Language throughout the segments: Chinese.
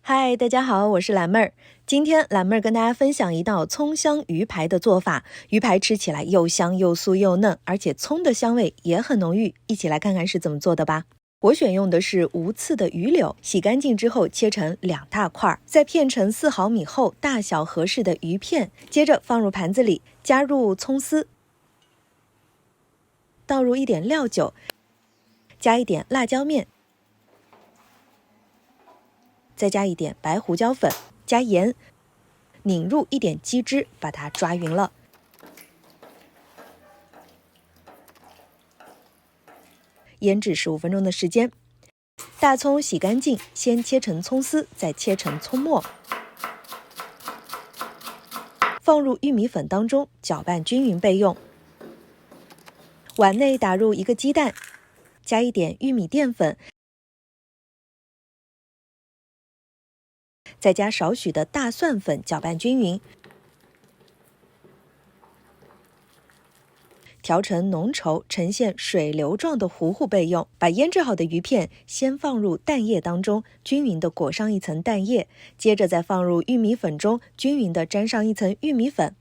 嗨，大家好，我是蓝妹儿。今天蓝妹儿跟大家分享一道葱香鱼排的做法。鱼排吃起来又香又酥又嫩，而且葱的香味也很浓郁。一起来看看是怎么做的吧。我选用的是无刺的鱼柳，洗干净之后切成2大块，再片成4毫米厚、大小合适的鱼片。接着放入盘子里，加入葱丝，倒入一点料酒，加一点辣椒面，再加一点白胡椒粉，加盐，拧入一点鸡汁，把它抓匀了。腌制15分钟的时间。大葱洗干净，先切成葱丝，再切成葱末，放入玉米粉当中，搅拌均匀备用。碗内打入1个鸡蛋，加一点玉米淀粉，再加少许的大蒜粉，搅拌均匀，调成浓稠，呈现水流状的糊糊备用。把腌制好的鱼片先放入蛋液当中，均匀地裹上一层蛋液，接着再放入玉米粉中，均匀地沾上一层玉米粉。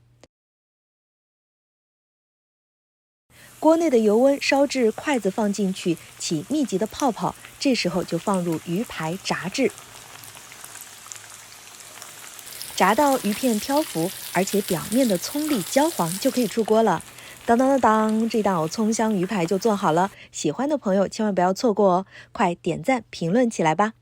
锅内的油温烧至筷子放进去起密集的泡泡，这时候就放入鱼排炸制。炸到鱼片漂浮，而且表面的葱粒焦黄，就可以出锅了。当当当当，这道葱香鱼排就做好了。喜欢的朋友千万不要错过哦，快点赞评论起来吧。